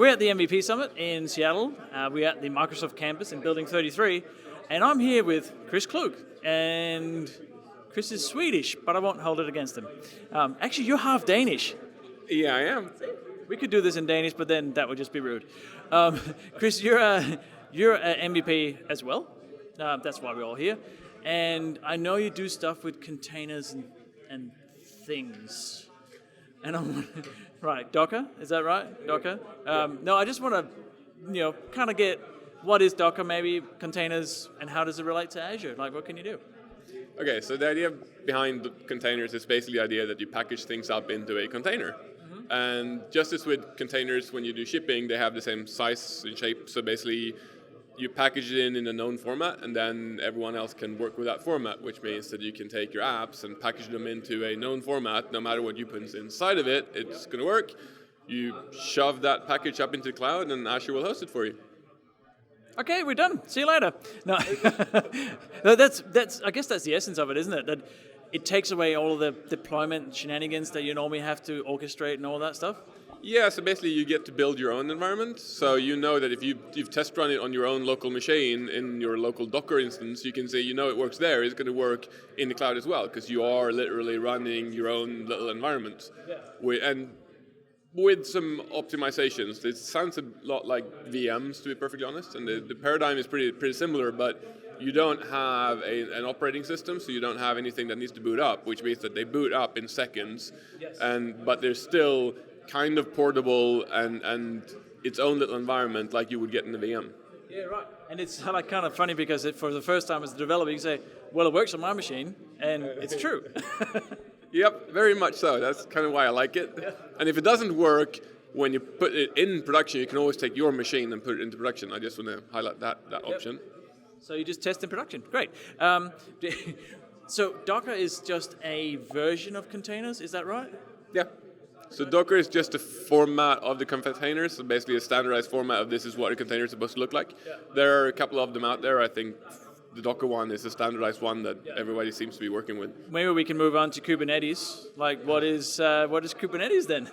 We're at the MVP Summit in Seattle. We're at the Microsoft campus in Building 33, and I'm here with Chris Klug. And Chris is Swedish, but I won't hold it against him. Actually, you're half Danish. Yeah, I am. We could do this in Danish, but then that would just be rude. Chris, you're an MVP as well. That's why we're all here. And I know you do stuff with containers and things. And I'm right, Docker, is that right? Docker? No, I just want to, kind of get what is Docker, maybe containers, and how does it relate to Azure? Like, what can you do? Okay, so the idea behind the containers is basically the idea that you package things up into a container. Mm-hmm. And just as with containers, when you do shipping, they have the same size and shape. So basically, you package it in a known format, and then everyone else can work with that format, which means that you can take your apps and package them into a known format. No matter what you put inside of it, it's going to work. You shove that package up into the cloud, and Azure will host it for you. Okay, we're done. See you later. No, that's. I guess that's the essence of it, isn't it? That it takes away all of the deployment shenanigans that you normally have to orchestrate and all that stuff. Yeah, so basically you get to build your own environment. So you know that if you've test run it on your own local machine in your local Docker instance, you can say it works there. It's going to work in the cloud as well because you are literally running your own little environment. Yeah. With some optimizations. It sounds a lot like VMs, to be perfectly honest, and the paradigm is pretty similar, but you don't have an operating system, so you don't have anything that needs to boot up, which means that they boot up in seconds, yes. But they're still kind of portable and its own little environment like you would get in a VM. Yeah, right. And it's like kind of funny because for the first time as a developer, you say, well, it works on my machine, and it's true. Yep, very much so. That's kind of why I like it. Yeah. And if it doesn't work, when you put it in production, you can always take your machine and put it into production. I just want to highlight that option. So you just test in production. Great. So Docker is just a version of containers, is that right? Yeah. So Docker is just a format of the containers, so basically a standardized format of this is what a container is supposed to look like. Yeah. There are a couple of them out there. I think the Docker one is a standardized one that everybody seems to be working with. Maybe we can move on to Kubernetes. Like, what is Kubernetes then?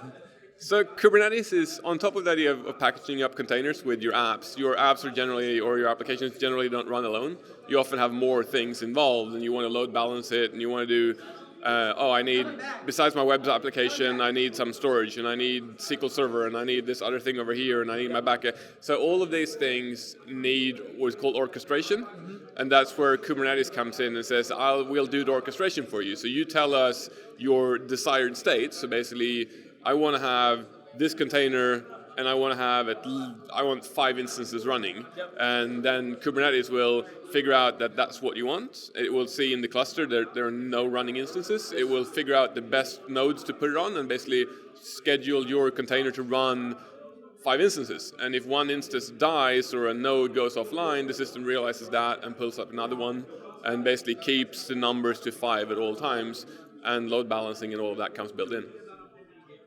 So Kubernetes is on top of the idea of packaging up containers with your apps. Your apps are generally, or your applications generally don't run alone. You often have more things involved, and you want to load balance it, and you want to do I need, besides my web application, I need some storage, and I need SQL Server, and I need this other thing over here, and I need my backend. So all of these things need what's called orchestration, and that's where Kubernetes comes in and says, we'll do the orchestration for you. So you tell us your desired state. So basically, I want to have this container, and I want 5 instances running. Yep. And then Kubernetes will figure out that that's what you want. It will see in the cluster there are no running instances. It will figure out the best nodes to put it on and basically schedule your container to run 5 instances. And if one instance dies or a node goes offline, the system realizes that and pulls up another one and basically keeps the numbers to 5 at all times, and load balancing and all of that comes built in.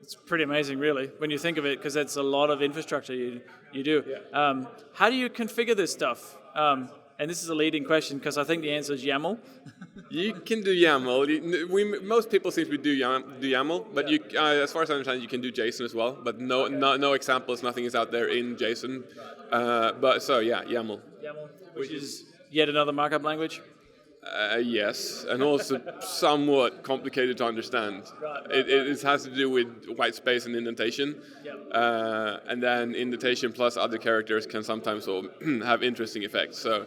It's pretty amazing, really, when you think of it, because it's a lot of infrastructure you do. Yeah. How do you configure this stuff? And this is a leading question, because I think the answer is YAML. You can do YAML. Most people seem to do YAML, but as far as I understand, you can do JSON as well. But no examples, nothing is out there in JSON. YAML. YAML, which is yet another markup language. Yes, and also somewhat complicated to understand. Right. It has to do with white space and indentation, and then indentation plus other characters can sometimes have interesting effects. So,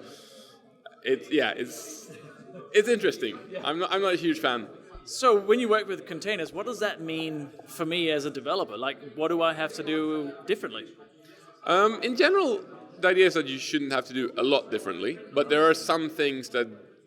it's interesting. Yeah. I'm not a huge fan. So when you work with containers, what does that mean for me as a developer? Like, what do I have to do differently? In general, the idea is that you shouldn't have to do a lot differently, but there are some things that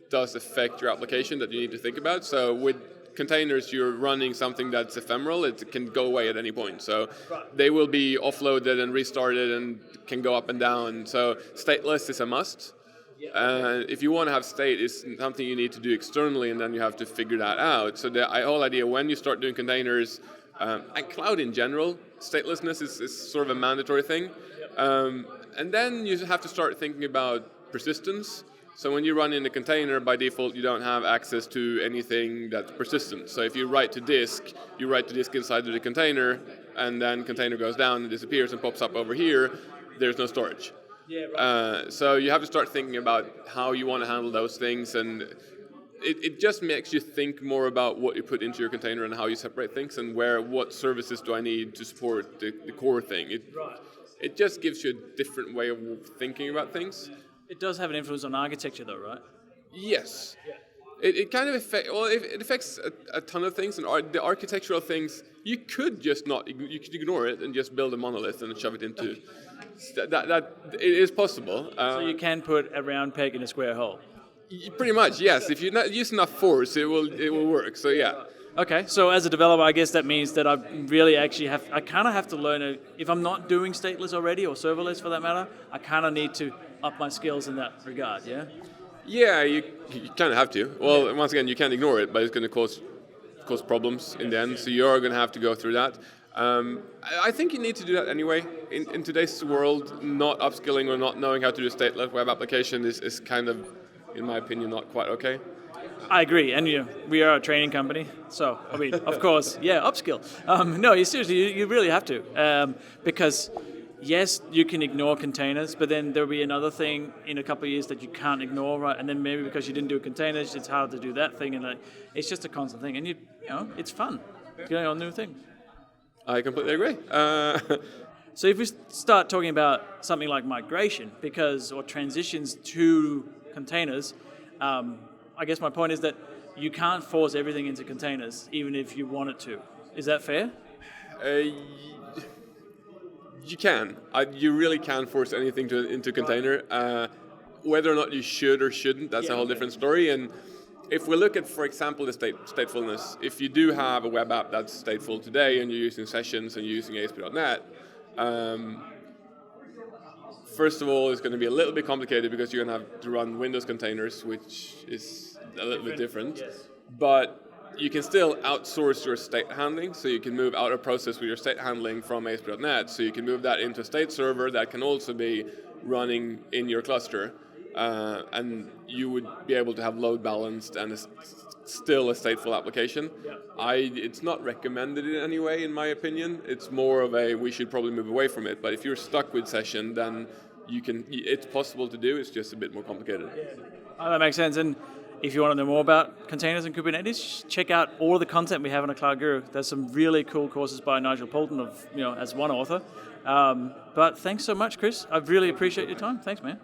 does affect your application that you need to think about. So with containers, you're running something that's ephemeral. It can go away at any point. So they will be offloaded and restarted and can go up and down. So stateless is a must. If you want to have state, it's something you need to do externally, and then you have to figure that out. So the whole idea, when you start doing containers, and cloud in general, statelessness is sort of a mandatory thing. And then you have to start thinking about persistence. So when you run in a container, by default, you don't have access to anything that's persistent. So if you write to disk inside of the container, and then container goes down and disappears and pops up over here, there's no storage. Yeah, right. So you have to start thinking about how you want to handle those things, and it just makes you think more about what you put into your container and how you separate things, and what services do I need to support the core thing. It just gives you a different way of thinking about things. It does have an influence on architecture, though, right? Yes. Yeah. It kind of it affects a ton of things, and the architectural things you could just you could ignore it and just build a monolith and shove it into. That it is possible. So you can put a round peg in a square hole. Pretty much, yes. If you use enough force, it will work. So yeah. Okay, so as a developer, I guess that means that I really actually I kind of have to learn if I'm not doing stateless already, or serverless for that matter, I kind of need to up my skills in that regard, yeah? Yeah, you kind of have to. Well, once again, you can't ignore it, but it's going to cause problems in the end, so you're going to have to go through that. I think you need to do that anyway. In today's world, not upskilling or not knowing how to do a stateless web application is kind of, in my opinion, not quite okay. I agree, and we are a training company, so I mean, of course, yeah, upskill. No, you really have to, because yes, you can ignore containers, but then there'll be another thing in a couple of years that you can't ignore, right? And then maybe because you didn't do containers, it's hard to do that thing, and it's just a constant thing, and you know, it's fun, going on new things. I completely agree. So if we start talking about something like migration, or transitions to containers. I guess my point is that you can't force everything into containers, even if you wanted to. Is that fair? You can. You really can force anything into container. Whether or not you should or shouldn't, that's a whole different story. And if we look at, for example, the statefulness, if you do have a web app that's stateful today and you're using sessions and you're using ASP.NET, first of all, it's going to be a little bit complicated because you're going to have to run Windows containers, which is a little bit different. Yes. But you can still outsource your state handling, so you can move out of process with your state handling from ASP.NET, so you can move that into a state server that can also be running in your cluster, and you would be able to have load balanced and still a stateful application. Yeah. It's not recommended in any way, in my opinion. It's more of we should probably move away from it. But if you're stuck with session, then it's possible to do. It's just a bit more complicated. Yeah. Oh, that makes sense. And if you want to know more about containers and Kubernetes, check out all the content we have on Cloud Guru. There's some really cool courses by Nigel Poulton as one author. But thanks so much, Chris. I really appreciate your time. Thanks, man.